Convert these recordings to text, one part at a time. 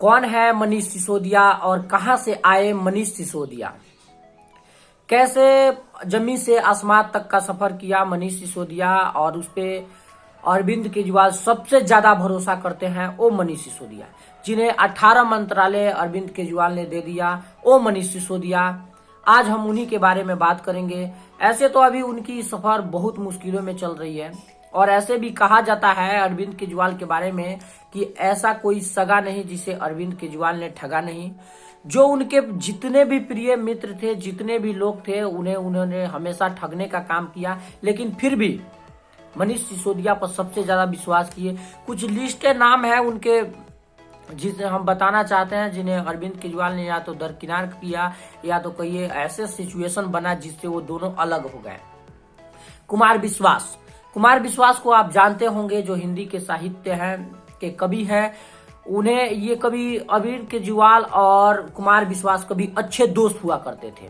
कौन है मनीष सिसोदिया और कहां से आए मनीष सिसोदिया, कैसे जमीन से आसमान तक का सफर किया मनीष सिसोदिया और उसपे अरविंद केजरीवाल सबसे ज्यादा भरोसा करते हैं, वो मनीष सिसोदिया। जिन्हें 18 मंत्रालय अरविंद केजरीवाल ने दे दिया, वो मनीष सिसोदिया। आज हम उन्हीं के बारे में बात करेंगे। ऐसे तो अभी उनकी सफर बहुत मुश्किलों में चल रही है और ऐसे भी कहा जाता है अरविंद केजरीवाल के बारे में कि ऐसा कोई सगा नहीं जिसे अरविंद केजरीवाल ने ठगा नहीं। जो उनके जितने भी प्रिय मित्र थे, जितने भी लोग थे, उन्होंने हमेशा ठगने का काम किया, लेकिन फिर भी मनीष सिसोदिया पर सबसे ज्यादा विश्वास किए। कुछ लिस्ट नाम है उनके जिसे हम बताना चाहते हैं, जिन्हें अरविंद केजरीवाल ने या तो दरकिनार किया या तो कहिए ऐसे सिचुएशन बना जिससे वो दोनों अलग हो गए। कुमार विश्वास को आप जानते होंगे, जो हिंदी के साहित्य हैं के कवि हैं। उन्हें ये कवि अरविंद केजरीवाल और कुमार विश्वास कभी अच्छे दोस्त हुआ करते थे,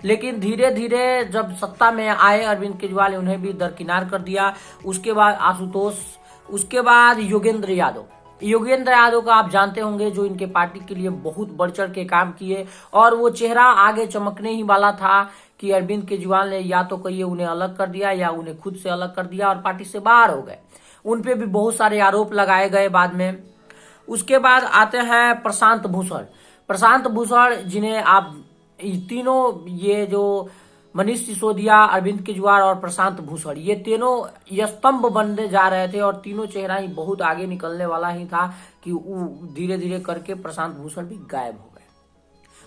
लेकिन धीरे धीरे जब सत्ता में आए अरविंद केजरीवाल ने उन्हें भी दरकिनार कर दिया। उसके बाद आशुतोष, उसके बाद योगेंद्र यादव का आप जानते होंगे, जो इनके पार्टी के लिए बहुत बढ़ चढ़ के काम किए और वो चेहरा आगे चमकने ही वाला था कि अरविंद केजरीवाल ने या तो कहिए उन्हें अलग कर दिया या उन्हें खुद से अलग कर दिया और पार्टी से बाहर हो गए। उन पे भी बहुत सारे आरोप लगाए गए बाद में। उसके बाद आते हैं प्रशांत भूषण, जिन्हें आप तीनों, ये जो मनीष सिसोदिया, अरविंद केजरीवाल और प्रशांत भूषण, ये तीनों ये स्तंभ बनने जा रहे थे और तीनों चेहरा ही बहुत आगे निकलने वाला ही था कि धीरे धीरे करके प्रशांत भूषण भी गायब हो गए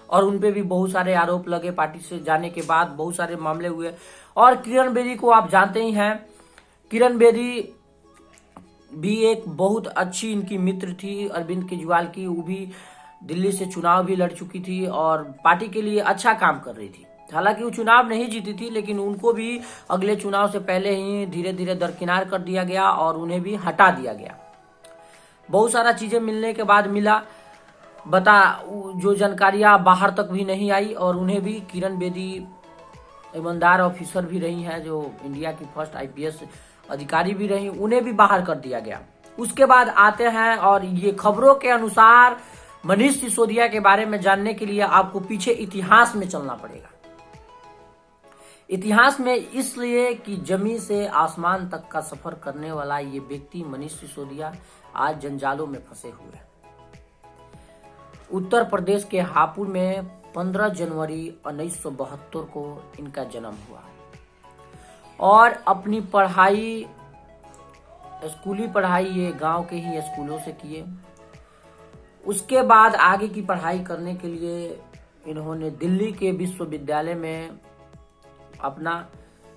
और उनपे भी बहुत सारे आरोप लगे। पार्टी से जाने के बाद बहुत सारे मामले हुए। और किरण बेदी को आप जानते ही हैं। किरण बेदी भी एक बहुत अच्छी इनकी मित्र थी अरविंद केजरीवाल की। वो भी दिल्ली से चुनाव भी लड़ चुकी थी और पार्टी के लिए अच्छा काम कर रही थी। हालांकि वो चुनाव नहीं जीती थी, लेकिन उनको भी अगले चुनाव से पहले ही धीरे धीरे दरकिनार कर दिया गया और उन्हें भी हटा दिया गया। बहुत सारा चीजें मिलने के बाद मिला, जो जानकारियां बाहर तक भी नहीं आई और उन्हें भी, किरण बेदी ईमानदार ऑफिसर भी रही हैं, जो इंडिया की फर्स्ट IPS अधिकारी भी रही, उन्हें भी बाहर कर दिया गया। उसके बाद आते हैं, और ये खबरों के अनुसार मनीष सिसोदिया के बारे में जानने के लिए आपको पीछे इतिहास में चलना पड़ेगा। इतिहास में इसलिए कि जमीन से आसमान तक का सफर करने वाला ये व्यक्ति मनीष सिसोदिया आज जंजालों में फंसे हुए हैं। उत्तर प्रदेश के हापुड़ में 15 जनवरी 1972 को इनका जन्म हुआ और अपनी पढ़ाई, स्कूली पढ़ाई ये गांव के ही स्कूलों से किए। उसके बाद आगे की पढ़ाई करने के लिए इन्होंने दिल्ली के विश्वविद्यालय में अपना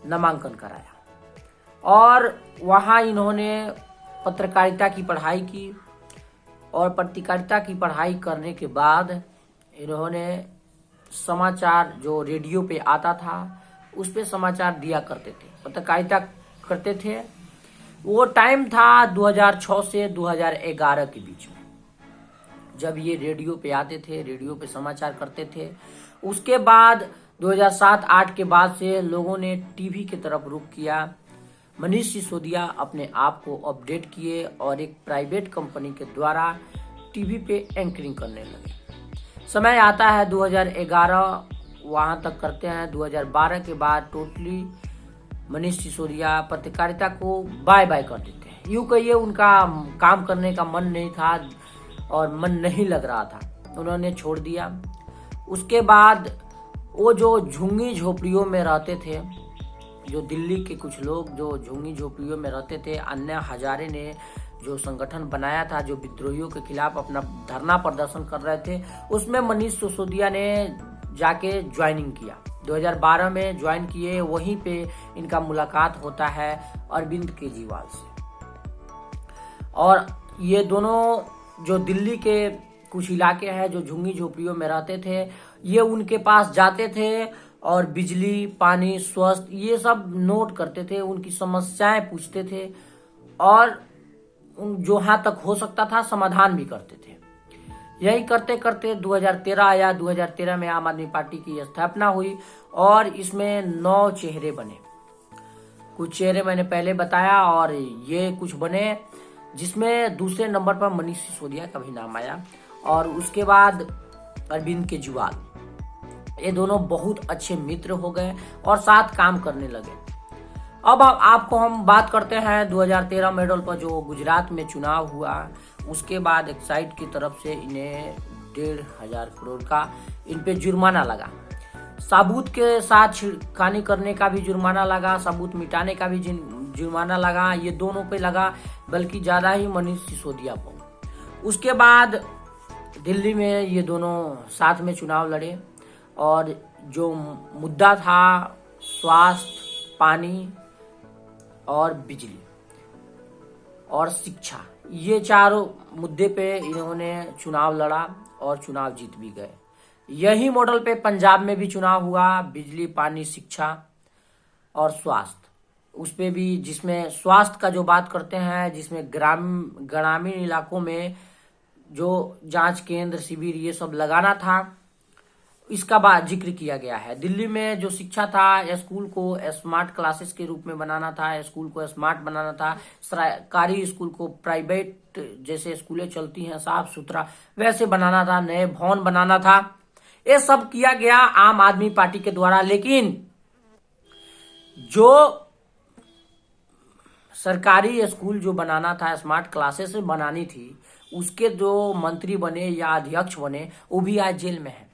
नामांकन कराया और वहां इन्होंने पत्रकारिता की पढ़ाई की और पत्रकारिता की पढ़ाई करने के बाद इन्होंने समाचार, जो रेडियो पे आता था उस पे समाचार दिया करते थे, पत्रकारिता करते थे। वो टाइम था 2006 से 2011 के बीच में, जब ये रेडियो पे आते थे, रेडियो पे समाचार करते थे। उसके बाद 2007-8 के बाद से लोगों ने टीवी की तरफ रुख किया। मनीष सिसोदिया अपने आप को अपडेट किए और एक प्राइवेट कंपनी के द्वारा टीवी पे एंकरिंग करने लगे। समय आता है 2011, वहां तक करते हैं। 2012 के बाद टोटली मनीष सिसोदिया पत्रकारिता को बाय बाय कर देते हैं। यूं कहिए उनका काम करने का मन नहीं था और मन नहीं लग रहा था, उन्होंने छोड़ दिया। उसके बाद वो जो झुग्गी झोपड़ियों में रहते थे, जो दिल्ली के कुछ लोग जो झुग्गी झोपड़ियों में रहते थे, अन्ना हजारे ने जो संगठन बनाया था, जो विद्रोहियों के खिलाफ अपना धरना प्रदर्शन कर रहे थे, उसमें मनीष सिसोदिया ने जाके ज्वाइनिंग किया। 2012 में ज्वाइन किए। वहीं पे इनका मुलाकात होता है अरविंद केजरीवाल से और ये दोनों जो दिल्ली के कुछ इलाके हैं जो झुग्गी झोपड़ियों में रहते थे, ये उनके पास जाते थे और बिजली, पानी, स्वास्थ्य ये सब नोट करते थे, उनकी समस्याएं पूछते थे और जहाँ तक हो सकता था समाधान भी करते थे। यही करते करते 2013 आया। 2013 में आम आदमी पार्टी की स्थापना हुई और इसमें 9 चेहरे बने। कुछ चेहरे मैंने पहले बताया और ये कुछ बने, जिसमें दूसरे नंबर पर मनीष सिसोदिया का भी नाम आया और उसके बाद अरविंद केजरीवाल, ये दोनों बहुत अच्छे मित्र हो गए और साथ काम करने लगे। अब आपको हम बात करते हैं 2013 मॉडल पर जो गुजरात में चुनाव हुआ, उसके बाद एक्साइज की तरफ से इन्हें 1,500 करोड़ का इन पे जुर्माना लगा। साबुत के साथ छिड़खानी करने का भी जुर्माना लगा, सबूत मिटाने का भी जुर्माना लगा, ये दोनों पे लगा, बल्कि ज़्यादा ही मनीष सिसोदिया पर। उसके बाद दिल्ली में ये दोनों साथ में चुनाव लड़े और जो मुद्दा था स्वास्थ्य, पानी और बिजली और शिक्षा, ये चारों मुद्दे पे इन्होंने चुनाव लड़ा और चुनाव जीत भी गए। यही मॉडल पे पंजाब में भी चुनाव हुआ, बिजली, पानी, शिक्षा और स्वास्थ्य, उस पे भी, जिसमें स्वास्थ्य का जो बात करते हैं, जिसमें ग्रामीण इलाकों में जो जांच केंद्र, शिविर, ये सब लगाना था, इसका जिक्र किया गया है। दिल्ली में जो शिक्षा था, स्कूल को स्मार्ट क्लासेस के रूप में बनाना था, स्कूल को स्मार्ट बनाना था, सरकारी स्कूल को प्राइवेट जैसे स्कूलें चलती हैं साफ सुथरा वैसे बनाना था, नए भवन बनाना था, ये सब किया गया आम आदमी पार्टी के द्वारा। लेकिन जो सरकारी स्कूल जो बनाना था, स्मार्ट क्लासेस बनानी थी, उसके जो मंत्री बने या अध्यक्ष बने वो भी आज जेल में है।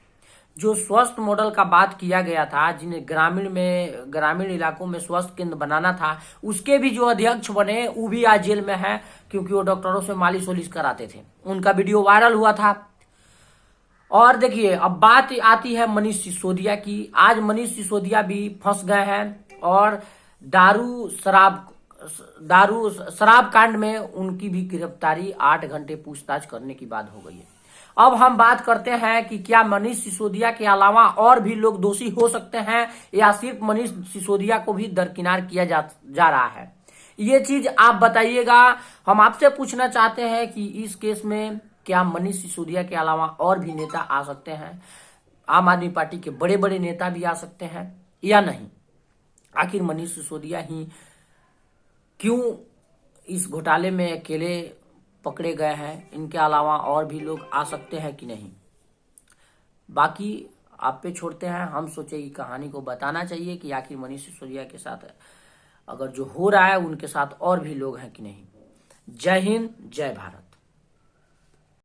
जो स्वास्थ्य मॉडल का बात किया गया था, जिन्हें ग्रामीण इलाकों में स्वास्थ्य केंद्र बनाना था, उसके भी जो अध्यक्ष बने वो भी आज जेल में है, क्योंकि वो डॉक्टरों से मालिश वालिश कराते थे। उनका वीडियो वायरल हुआ था। और देखिए, अब बात आती है मनीष सिसोदिया की। आज मनीष सिसोदिया भी फंस गए हैं और शराब कांड में उनकी भी गिरफ्तारी 8 घंटे पूछताछ करने की बात हो गई है। अब हम बात करते हैं कि क्या मनीष सिसोदिया के अलावा और भी लोग दोषी हो सकते हैं या सिर्फ मनीष सिसोदिया को भी दरकिनार किया जा रहा है, ये चीज आप बताइएगा। हम आपसे पूछना चाहते हैं कि इस केस में क्या मनीष सिसोदिया के अलावा और भी नेता आ सकते हैं, आम आदमी पार्टी के बड़े बड़े नेता भी आ सकते हैं या नहीं? आखिर मनीष सिसोदिया ही क्यों इस घोटाले में अकेले पकड़े गए हैं, इनके अलावा और भी लोग आ सकते हैं कि नहीं? बाकी आप पे छोड़ते हैं। हम सोचे कि कहानी को बताना चाहिए कि आखिर मनीष सिसोदिया के साथ अगर जो हो रहा है उनके साथ और भी लोग हैं कि नहीं। जय हिंद, जय भारत।